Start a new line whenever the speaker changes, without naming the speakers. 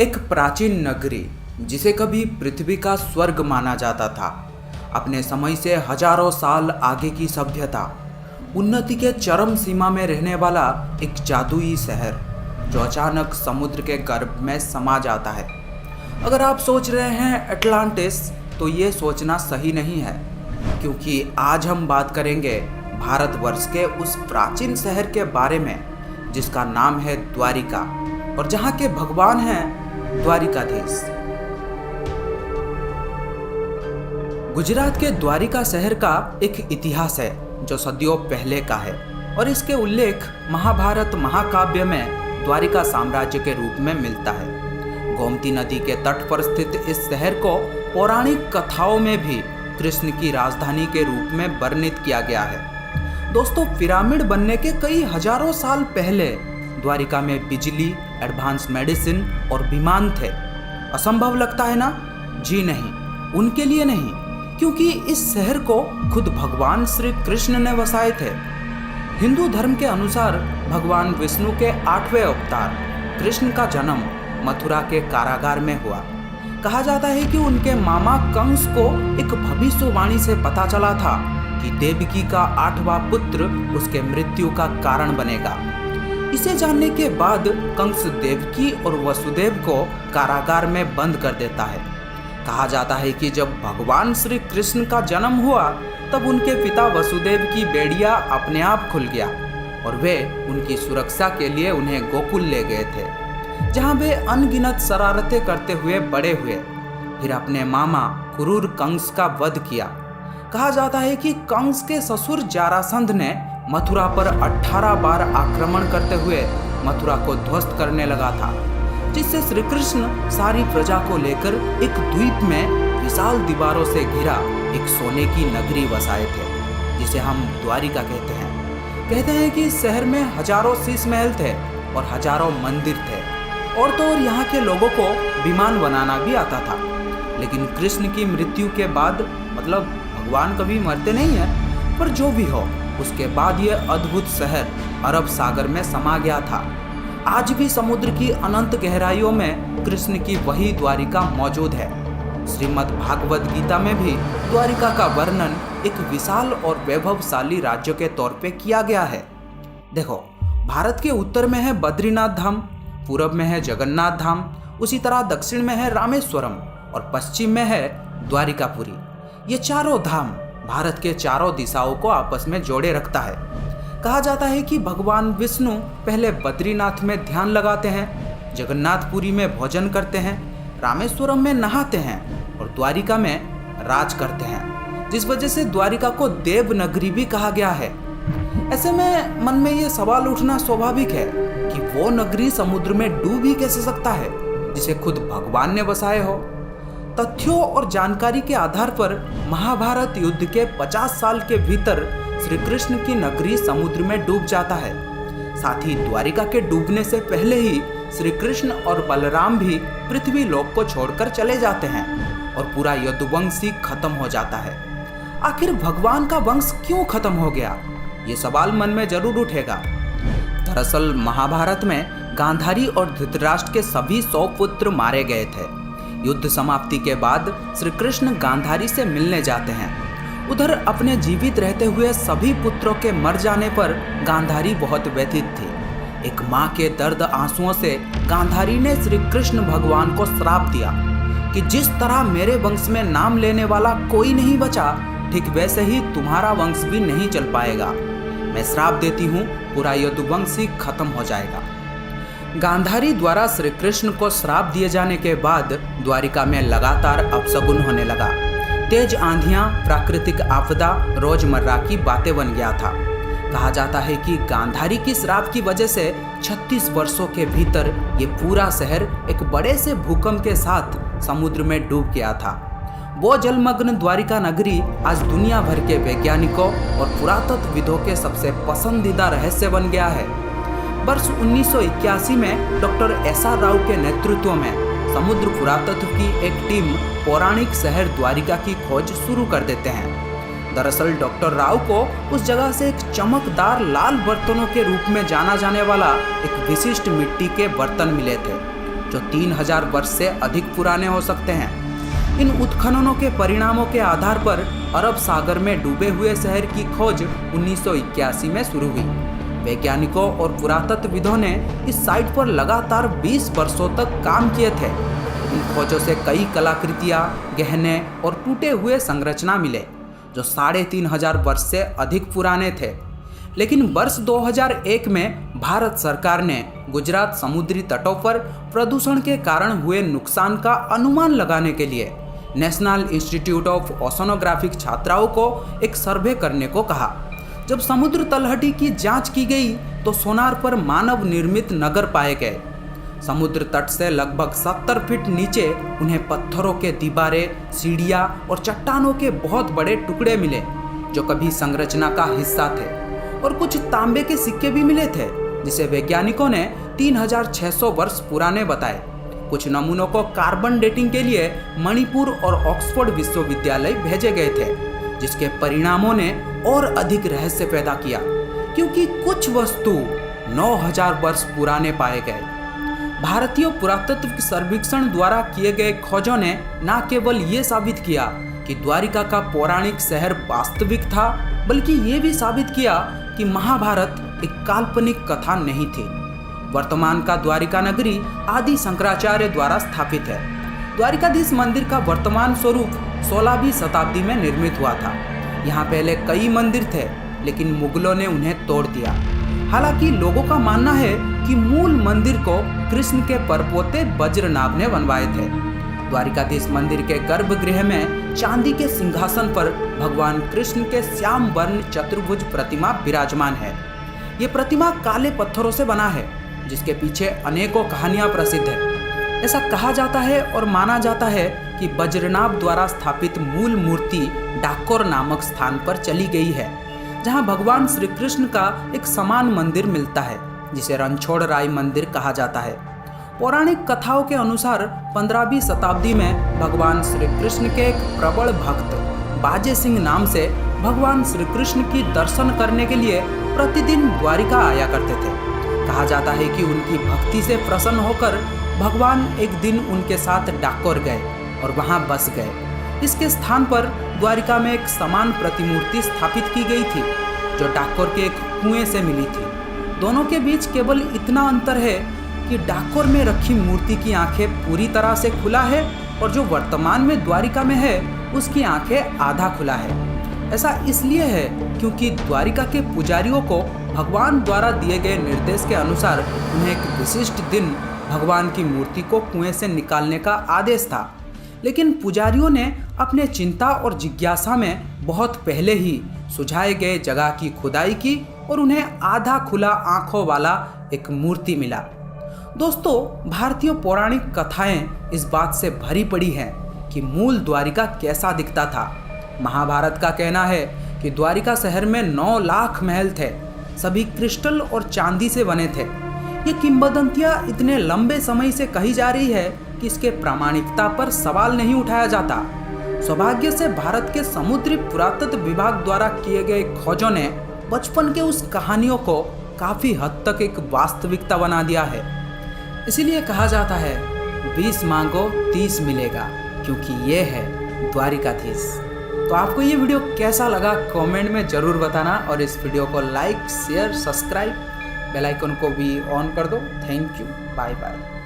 एक प्राचीन नगरी जिसे कभी पृथ्वी का स्वर्ग माना जाता था, अपने समय से हजारों साल आगे की सभ्यता, उन्नति के चरम सीमा में रहने वाला एक जादुई शहर जो अचानक समुद्र के गर्भ में समा जाता है। अगर आप सोच रहे हैं अटलांटिस, तो ये सोचना सही नहीं है, क्योंकि आज हम बात करेंगे भारतवर्ष के उस प्राचीन शहर के बारे में जिसका नाम है द्वारिका, और जहाँ के भगवान हैं द्वारिकाधीश। गुजरात के द्वारिका शहर का एक इतिहास है जो सदियों पहले का है, और इसके उल्लेख महाभारत महाकाव्य में द्वारिका साम्राज्य के रूप में मिलता है। गोमती नदी के तट पर स्थित इस शहर को पौराणिक कथाओं में भी कृष्ण की राजधानी के रूप में वर्णित किया गया है। दोस्तों, पिरामिड बनने के कई हजारों साल पहले द्वारिका में बिजली, एडवांस मेडिसिन और विमान थे। असंभव लगता है ना? जी नहीं, उनके लिए नहीं, क्योंकि इस शहर को खुद भगवान श्री कृष्ण ने बसाए थे। हिंदू धर्म के अनुसार भगवान विष्णु के 8वें अवतार कृष्ण का जन्म मथुरा के कारागार में हुआ। कहा जाता है कि उनके मामा कंस को एक भविष्यवाणी से पता चला था कि देवकी का 8वां पुत्र उसके मृत्यु का कारण बनेगा। इसे जानने के बाद कंस देवकी और वसुदेव को कारागार में बंद कर देता है। कहा जाता है कि जब भगवान श्री कृष्ण का जन्म हुआ तब उनके पिता वसुदेव की बेड़िया अपने आप खुल गया और वे उनकी सुरक्षा के लिए उन्हें गोकुल ले गए थे, जहां वे अनगिनत शरारतें करते हुए बड़े हुए। फिर अपने मामा क्रूर कंस का वध किया। कहा जाता है कि कंस के ससुर जरासंध ने मथुरा पर 18 बार आक्रमण करते हुए मथुरा को ध्वस्त करने लगा था, जिससे श्री कृष्ण सारी प्रजा को लेकर एक द्वीप में विशाल दीवारों से घिरा एक सोने की नगरी बसाए थे, जिसे हम द्वारिका कहते हैं। कहते हैं कि इस शहर में हजारों शीश महल थे और हजारों मंदिर थे, और तो और यहाँ के लोगों को विमान बनाना भी आता था। लेकिन कृष्ण की मृत्यु के बाद, मतलब भगवान कभी मरते नहीं है, पर जो भी हो, उसके बाद यह अद्भुत शहर अरब सागर में समा गया था। आज भी समुद्र की अनंत गहराइयों में कृष्ण की वही द्वारिका मौजूद है। श्रीमद् भागवत गीता में भी द्वारिका का वर्णन एक विशाल और वैभवशाली राज्य के तौर पे किया गया है। देखो, भारत के उत्तर में है बद्रीनाथ धाम, पूरब में है जगन्नाथ धाम, उसी तरह दक्षिण में है रामेश्वरम और पश्चिम में है द्वारिकापुरी। ये चारों धाम भारत के चारों दिशाओं को आपस में जोड़े रखता है। कहा जाता है कि भगवान विष्णु पहले बद्रीनाथ में ध्यान लगाते हैं, जगन्नाथपुरी में भोजन करते हैं, रामेश्वरम में नहाते हैं और द्वारिका में राज करते हैं, जिस वजह से द्वारिका को देव नगरी भी कहा गया है। ऐसे में मन में ये सवाल उठना स्वाभाविक है कि वो नगरी समुद्र में डूब ही कैसे सकता है जिसे खुद भगवान ने बसाए हो। तथ्यों और जानकारी के आधार पर महाभारत युद्ध के 50 साल के भीतर श्री कृष्ण की नगरी समुद्र में डूब जाता है। साथ ही द्वारिका के डूबने से पहले ही श्री कृष्ण और बलराम भी पृथ्वी लोक को छोड़कर चले जाते हैं और पूरा यदुवंश ही खत्म हो जाता है। आखिर भगवान का वंश क्यों खत्म हो गया, ये सवाल मन में जरूर उठेगा। दरअसल महाभारत में गांधारी और धृतराष्ट्र के सभी 100 पुत्र मारे गए थे। युद्ध समाप्ति के बाद श्री कृष्ण गांधारी से मिलने जाते हैं। उधर अपने जीवित रहते हुए सभी पुत्रों के मर जाने पर गांधारी बहुत व्यथित थी। एक माँ के दर्द आंसुओं से गांधारी ने श्री कृष्ण भगवान को श्राप दिया कि जिस तरह मेरे वंश में नाम लेने वाला कोई नहीं बचा, ठीक वैसे ही तुम्हारा वंश भी नहीं चल पाएगा। मैं श्राप देती हूँ, पूरा यदुवंश ही खत्म हो जाएगा। गांधारी द्वारा श्री कृष्ण को श्राप दिए जाने के बाद द्वारिका में लगातार अपशगुन होने लगा। तेज आंधियां, प्राकृतिक आपदा रोजमर्रा की बातें बन गया था। कहा जाता है कि गांधारी की श्राप की वजह से 36 वर्षों के भीतर ये पूरा शहर एक बड़े से भूकंप के साथ समुद्र में डूब गया था। वो जलमग्न द्वारिका नगरी आज दुनिया भर के वैज्ञानिकों और पुरातत्वविदों के सबसे पसंदीदा रहस्य बन गया है। वर्ष 1981 में डॉक्टर एस.आर. राव के नेतृत्व में समुद्र पुरातत्व की एक टीम पौराणिक शहर द्वारिका की खोज शुरू कर देते हैं। दरअसल डॉक्टर राव को उस जगह से एक चमकदार लाल बर्तनों के रूप में जाना जाने वाला एक विशिष्ट मिट्टी के बर्तन मिले थे। जो 3000 वर्ष से अधिक पुराने हो सकते हैं। इन उत्खननों के परिणामों के आधार पर अरब सागर में डूबे हुए शहर की खोज 1981 में शुरू हुई। वैज्ञानिकों और पुरातत्वविदों ने इस साइट पर लगातार 20 वर्षों तक काम किए थे। इन खोजों से कई कलाकृतियां, गहने और टूटे हुए संरचना मिले जो 3500 वर्ष से अधिक पुराने थे। लेकिन वर्ष 2001 में भारत सरकार ने गुजरात समुद्री तटों पर प्रदूषण के कारण हुए नुकसान का अनुमान लगाने के लिए नेशनल इंस्टीट्यूट ऑफ ओशनोग्राफिक छात्राओं को एक सर्वे करने को कहा। जब समुद्र तलहटी की जांच की गई तो सोनार पर मानव निर्मित नगर पाए गए। समुद्र तट से लगभग 70 फीट नीचे उन्हें पत्थरों के दीवारें, सीढ़ियां और चट्टानों के बहुत बड़े टुकड़े मिले जो कभी संरचना का हिस्सा थे, और कुछ तांबे के सिक्के भी मिले थे जिसे वैज्ञानिकों ने 3600 वर्ष पुराने बताए। कुछ नमूनों को कार्बन डेटिंग के लिए मणिपुर और ऑक्सफोर्ड विश्वविद्यालय भेजे गए थे, जिसके परिणामों ने और अधिक रहस्य पैदा किया क्योंकि कुछ वस्तु 9000 वर्ष पुराने पाए गए। भारतीय पुरातत्व सर्वेक्षण द्वारा किए गए खोजों ने न केवल ये साबित किया कि द्वारिका का पौराणिक शहर वास्तविक था, बल्कि ये भी साबित किया कि महाभारत एक काल्पनिक कथा नहीं थी। वर्तमान का द्वारिका नगरी आदि शंकराचार्य द्वारा स्थापित है। द्वारिकाधीश मंदिर का वर्तमान स्वरूप 16वीं शताब्दी में निर्मित हुआ था। यहाँ पहले कई मंदिर थे, लेकिन मुगलों ने उन्हें तोड़ दिया। हालांकि लोगों का मानना है कि मूल मंदिर को कृष्ण के परपोते वज्रनाभ ने बनवाए थे। द्वारिकाधीश मंदिर के गर्भगृह में चांदी के सिंहासन पर भगवान कृष्ण के श्याम वर्ण चतुर्भुज प्रतिमा विराजमान है। ये प्रतिमा काले पत्थरों से बना है, जिसके पीछे अनेकों कहानियां प्रसिद्ध है। ऐसा कहा जाता है और माना जाता है कि वज्रनाभ द्वारा स्थापित मूल मूर्ति डाकोर नामक स्थान पर चली गई है, जहां भगवान श्री कृष्ण का एक समान मंदिर मिलता है, जिसे रणछोड़ राय मंदिर कहा जाता है। पौराणिक कथाओं के अनुसार 15वीं शताब्दी में भगवान श्री कृष्ण के एक प्रबल भक्त बाजे सिंह नाम से भगवान श्री कृष्ण की दर्शन करने के लिए प्रतिदिन द्वारिका आया करते थे। कहा जाता है कि उनकी भक्ति से प्रसन्न होकर भगवान एक दिन उनके साथ डाकोर गए और वहां बस गए। इसके स्थान पर द्वारिका में एक समान प्रतिमूर्ति स्थापित की गई थी, जो डाकोर के एक कुएं से मिली थी। दोनों के बीच केवल इतना अंतर है कि डाकोर में रखी मूर्ति की आंखें पूरी तरह से खुला है और जो वर्तमान में द्वारिका में है उसकी आंखें आधा खुला है। ऐसा इसलिए है क्योंकि द्वारिका के पुजारियों को भगवान द्वारा दिए गए निर्देश के अनुसार उन्हें एक विशिष्ट दिन भगवान की मूर्ति को कुएं से निकालने का आदेश था। लेकिन पुजारियों ने अपने चिंता और जिज्ञासा में बहुत पहले ही सुझाए गए जगह की खुदाई की और उन्हें आधा खुला आंखों वाला एक मूर्ति मिला। दोस्तों, भारतीय पौराणिक कथाएं इस बात से भरी पड़ी हैं कि मूल द्वारिका कैसा दिखता था। महाभारत का कहना है कि द्वारिका शहर में 9 लाख महल थे, सभी क्रिस्टल और चांदी से बने थे। ये किंवदंतियां इतने लंबे समय से कही जा रही है कि इसके प्रामाणिकता पर सवाल नहीं उठाया जाता। सौभाग्य से भारत के समुद्री पुरातत्व विभाग द्वारा किए गए खोजों ने बचपन के उस कहानियों को काफी हद तक एक वास्तविकता बना दिया है। इसीलिए कहा जाता है 20 मांगो 30 मिलेगा, क्योंकि ये है द्वारिकाधीश। तो आपको ये वीडियो कैसा लगा कमेंट में ज़रूर बताना, और इस वीडियो को like, share, subscribe, bell icon को भी ऑन कर दो। Thank you, bye bye.